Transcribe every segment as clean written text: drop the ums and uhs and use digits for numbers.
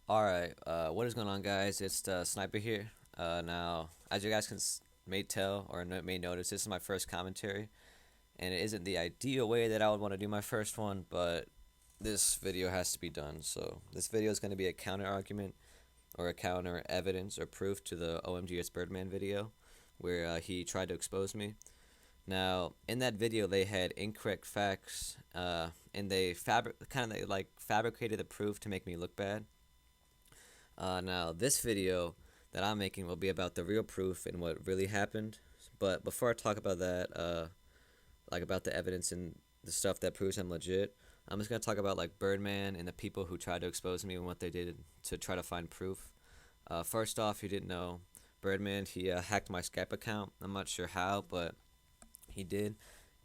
Alright, what is going on, guys? It's the Sniper here. Now, as you guys may tell or may notice, this is my first commentary, and it isn't the ideal way that I would want to do my first one, but this video has to be done. So, this video is going to be a counter argument or a counter evidence or proof to the OMGS Birdman video where he tried to expose me. Now, in that video, they had incorrect facts, and they fabricated the proof to make me look bad. Now, this video that I'm making will be about the real proof and what really happened. But before I talk about that, like about the evidence and the stuff that proves I'm legit, I'm just gonna talk about like Birdman and the people who tried to expose me and what they did to try to find proof. First off, you didn't know, Birdman, he hacked my Skype account. I'm not sure how, but he did,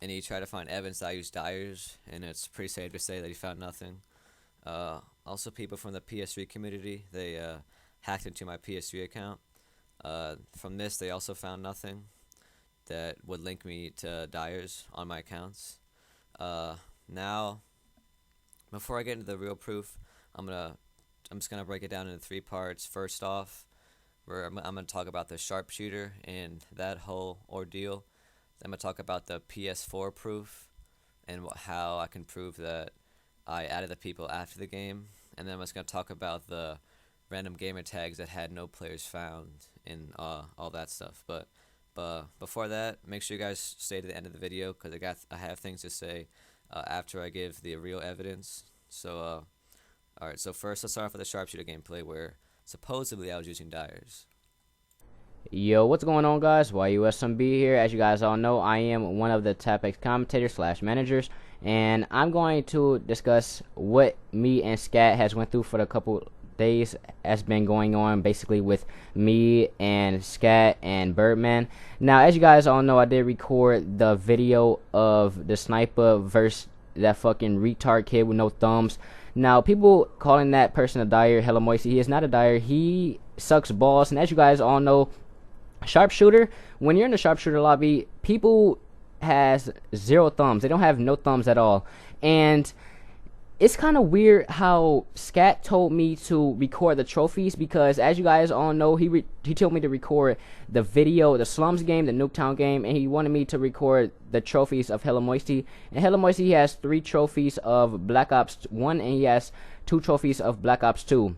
and he tried to find evidence that I used Dyers, and it's pretty safe to say that he found nothing. Also, people from the PS3 community, they hacked into my PS3 account. From this, they also found nothing that would link me to Dyers on my accounts. Now, before I get into the real proof, I'm just gonna break it down into three parts. First off, where I'm gonna talk about the sharpshooter and that whole ordeal. Then I'm gonna talk about the PS4 proof and how I can prove that I added the people after the game, and then I'm just going to talk about the random gamer tags that had no players found and all that stuff. But before that, make sure you guys stay to the end of the video because I have things to say after I give the real evidence. So alright, so first let's start off with the sharpshooter gameplay where supposedly I was using Dyers. Yo, what's going on, guys? YUSMB here. As you guys all know, I am one of the TapX commentators slash managers, and I'm going to discuss what me and Scat has went through for the couple days has been going on, basically with me and Scat and Birdman. Now, as you guys all know, I did record the video of the Snipa versus that fucking retard kid with no thumbs. Now, people calling that person a dyer, hella moisty. He is not a dyer. He sucks balls, and as you guys all know, sharpshooter, when you're in the sharpshooter lobby, people has zero thumbs. They don't have no thumbs at all. And it's kind of weird how Scat told me to record the trophies, because as you guys all know, he told me to record the video, the slums game, the Nuketown game, and he wanted me to record the trophies of Hella Moisty. And Hella Moisty, he has 3 trophies of Black Ops 1, and he has 2 trophies of Black Ops 2.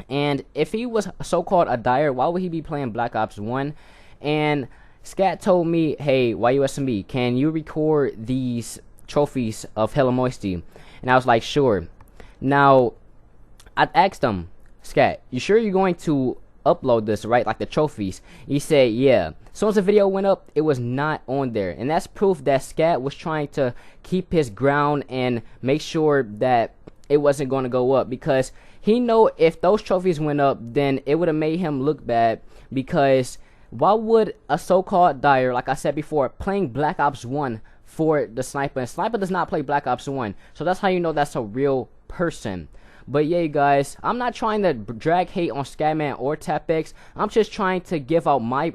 And if he was so-called a dyer, why would he be playing Black Ops 1? And Scat told me, hey, YUSMB, can you record these trophies of Hella Moisty? And I was like, sure. Now, I asked him, Scat, you sure you're going to upload this, right? Like the trophies? He said, yeah. As soon as the video went up, it was not on there. And that's proof that Scat was trying to keep his ground and make sure that it wasn't going to go up, because he know if those trophies went up, then it would have made him look bad. Because why would a so-called dyer, like I said before, playing Black Ops 1 for the Snipa? And Snipa does not play Black Ops 1, so that's how you know that's a real person. But yeah, you guys, I'm not trying to drag hate on Scatman or TapX. I'm just trying to give out my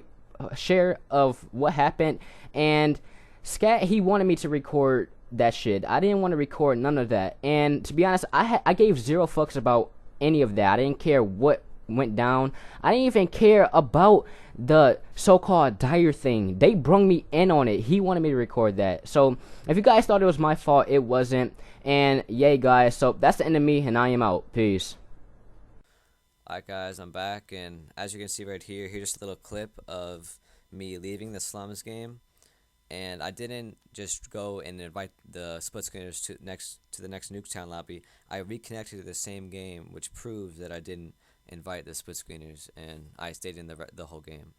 share of what happened. And Scat, he wanted me to record that shit. I didn't want to record none of that. And to be honest, I gave zero fucks about any of that. I didn't care what went down. I didn't even care about the so-called dyer thing. They brung me in on it. He wanted me to record that. So if you guys thought it was my fault, it wasn't. And yay, guys, so that's the end of me, and I am out. Peace. Alright guys, I'm back, and as you can see right here, here's just a little clip of me leaving the slums game. And I didn't just go and invite the splitscreeners to the next Nuketown lobby. I reconnected to the same game, which proves that I didn't invite the splitscreeners, and I stayed in the whole game.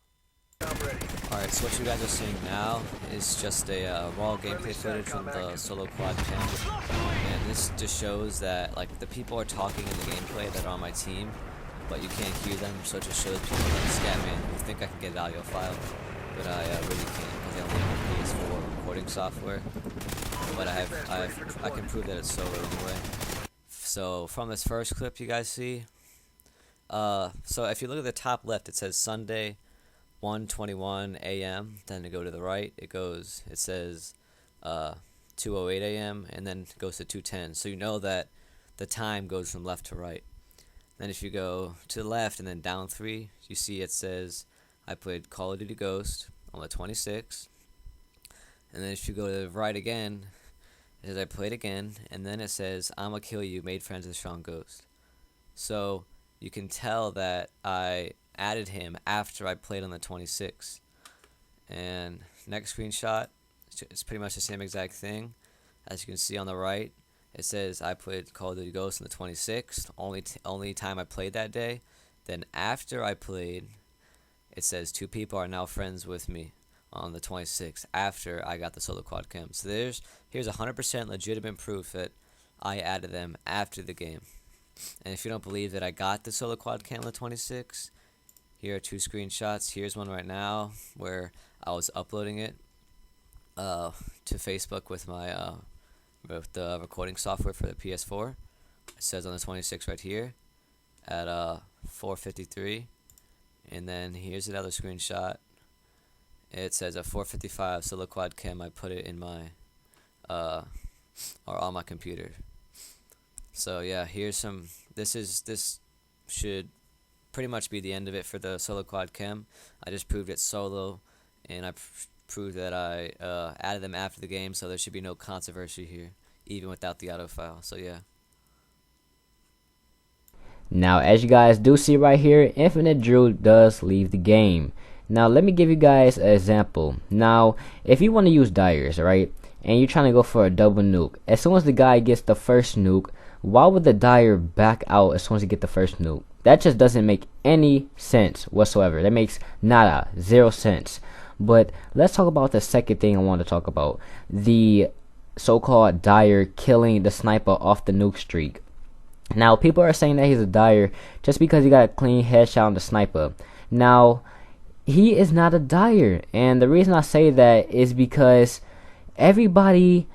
Alright, so what you guys are seeing now is just a raw gameplay footage from the solo quad channel. And this just shows that like the people are talking in the gameplay that are on my team, but you can't hear them, so it just shows people like Scatman who think I can get an audio file, but I really can't, because I only have a PS4 recording software. But I can prove that it's solo anyway. So from this first clip you guys see, so if you look at the top left, it says Sunday 1:21 a.m. Then to go to the right, it says 2:08 a.m. and then it goes to 2:10. So you know that the time goes from left to right. Then if you go to the left and then down 3, you see it says I played Call of Duty Ghost on the 26th. And then if you go to the right again, it says I played again, and then it says I'ma kill you, made friends with Sean Ghost. So you can tell that I added him after I played on the 26th. And next screenshot, it's pretty much the same exact thing. As you can see on the right, it says I played Call of Duty Ghost on the 26th, only time I played that day. Then after I played, it says 2 people are now friends with me on the 26th after I got the solo quad cam. So here's 100% legitimate proof that I added them after the game. And if you don't believe that I got the solo quad cam on the 26th, here are 2 screenshots. Here's one right now where I was uploading it to Facebook with my with the recording software for the PS4. It says on the 26th right here at 4:53, and then here's another screenshot. It says at 4:55 solo quad cam. I put it in my or on my computer. So yeah, here's some. This should pretty much be the end of it for the solo quad cam. I just proved it solo, and I proved that I added them after the game, so there should be no controversy here, even without the auto file. So yeah. Now, as you guys do see right here, Infinite Drew does leave the game. Now, let me give you guys an example. Now, if you want to use Dyers, right, and you're trying to go for a double nuke, as soon as the guy gets the first nuke, why would the Dyer back out as soon as he get the first nuke? That just doesn't make any sense whatsoever. That makes nada, 0 sense. But let's talk about the second thing I want to talk about. The so-called Dyer killing the Snipa off the nuke streak. Now, people are saying that he's a Dyer just because he got a clean headshot on the Snipa. Now, he is not a Dyer. And the reason I say that is because every pub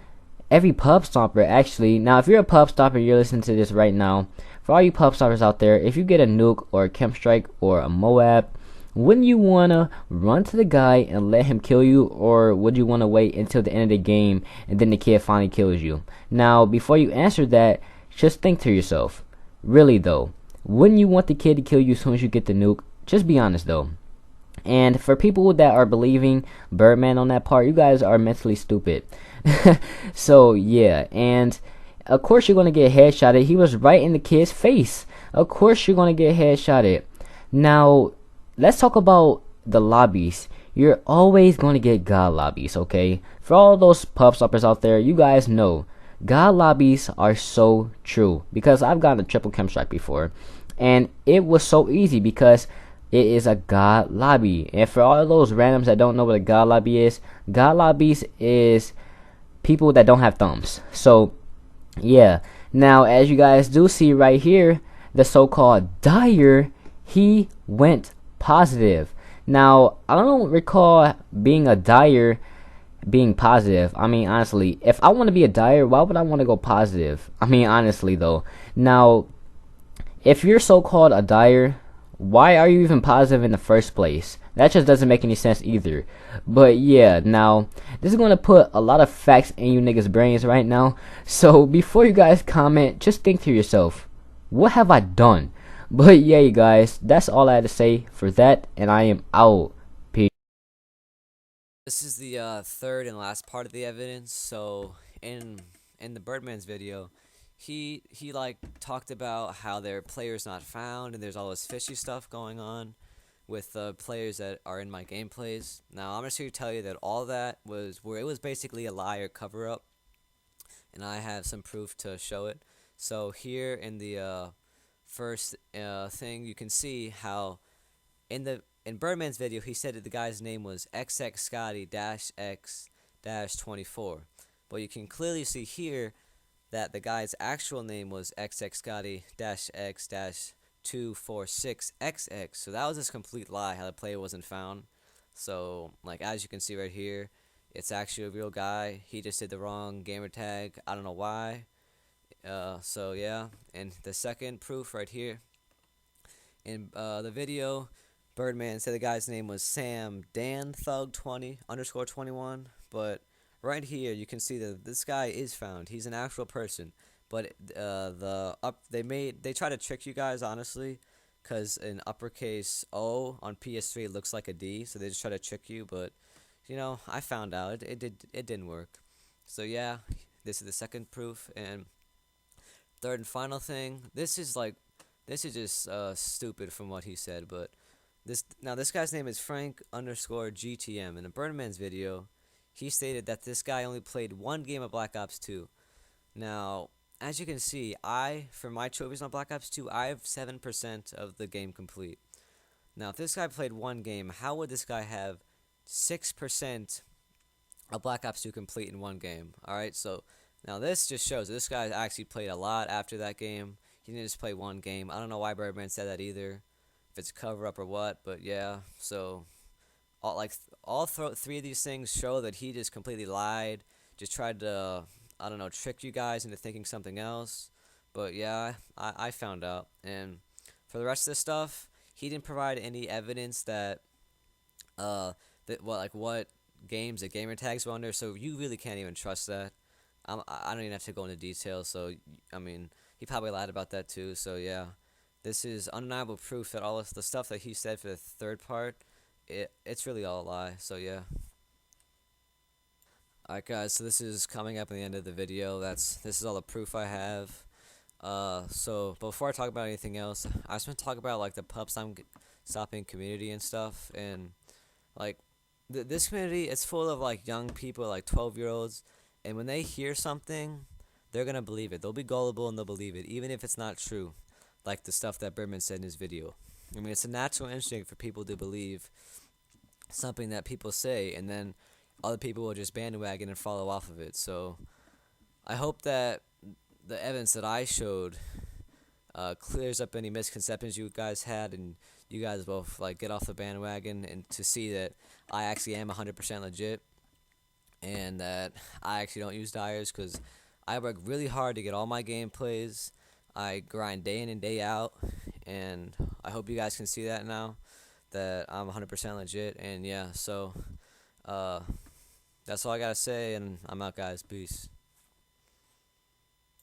stomper actually, now if you're a pub stomper, you're listening to this right now, for all you pub stompers out there, if you get a nuke or a chem strike or a Moab, wouldn't you want to run to the guy and let him kill you, or would you want to wait until the end of the game and then the kid finally kills you? Now, before you answer that, just think to yourself, really though, wouldn't you want the kid to kill you as soon as you get the nuke? Just be honest though. And for people that are believing Birdman on that part, you guys are mentally stupid. So yeah, and of course you're going to get headshotted. He was right in the kid's face. Of course you're going to get headshotted. Now, let's talk about the lobbies. You're always going to get God lobbies, okay? For all those pub stoppers out there, you guys know God lobbies are so true, because I've gotten a triple chem strike before, and it was so easy because it is a God lobby. And for all those randoms that don't know what a God lobby is, God lobbies is people that don't have thumbs. So yeah, now as you guys do see right here, the so-called Dyer, he went positive. Now, I don't recall being a Dyer being positive. I mean, honestly, if I want to be a Dyer, why would I want to go positive? I mean, honestly though. Now, if you're so-called a Dyer, why are you even positive in the first place? That just doesn't make any sense either. But yeah, now, this is going to put a lot of facts in you niggas' brains right now. So before you guys comment, just think to yourself, what have I done? But yeah, you guys, that's all I had to say for that, and I am out. Peace. This is the third and last part of the evidence. So in the Birdman's video, he like talked about how their players not found, and there's all this fishy stuff going on with the players that are in my gameplays. Now I'm just here to tell you that all that was where it was basically a lie or cover up, and I have some proof to show it. So here in the first thing, you can see how in Birdman's video he said that the guy's name was XX Scotty X 24, but you can clearly see here that the guy's actual name was XX Scotty X 246XX. So that was just a complete lie, how the player wasn't found. So like as you can see right here, it's actually a real guy. He just did the wrong gamer tag. I don't know why. So yeah, and the second proof right here in the video, Birdman said the guy's name was Sam Dan Thug 20 _21, but right here you can see that this guy is found. He's an actual person. but they try to trick you guys honestly, because an uppercase O on PS3 looks like a D, so they just try to trick you. But I found out it didn't work. So yeah, this is the second proof, and third and final thing. This is just stupid from what he said, but this guy's name is Frank underscore GTM. In a Birdman's video, he stated that this guy only played one game of Black Ops 2. Now, as you can see, for my trophies on Black Ops 2, I have 7% of the game complete. Now, if this guy played one game, how would this guy have 6% of Black Ops 2 complete in one game? Alright, so now this just shows that this guy actually played a lot after that game. He didn't just play one game. I don't know why Birdman said that either, if it's a cover up or what, but yeah. So three of these things show that he just completely lied, just tried to, I don't know, trick you guys into thinking something else. But yeah, I found out. And for the rest of this stuff, he didn't provide any evidence that what games the gamer tags were under, so you really can't even trust that. I don't even have to go into details, so I mean, he probably lied about that too. So yeah, this is undeniable proof that all of the stuff that he said for the third part, it's really all a lie. So yeah. Alright guys, so this is coming up at the end of the video. This is all the proof I have. So before I talk about anything else, I just want to talk about like the stopping community and stuff, and like this community, it's full of like young people, like 12-year-olds, and when they hear something, they're gonna believe it. They'll be gullible and they'll believe it, even if it's not true, like the stuff that Birdman said in his video. I mean, it's a natural instinct for people to believe something that people say, and then other people will just bandwagon and follow off of it. So I hope that the evidence that I showed clears up any misconceptions you guys had, and you guys both like get off the bandwagon and to see that I actually am 100% legit, and that I actually don't use dyers, because I work really hard to get all my gameplays. I grind day in and day out, and I hope you guys can see that now, that I'm 100% legit. And yeah, so that's all I gotta say, and I'm out, guys. Peace.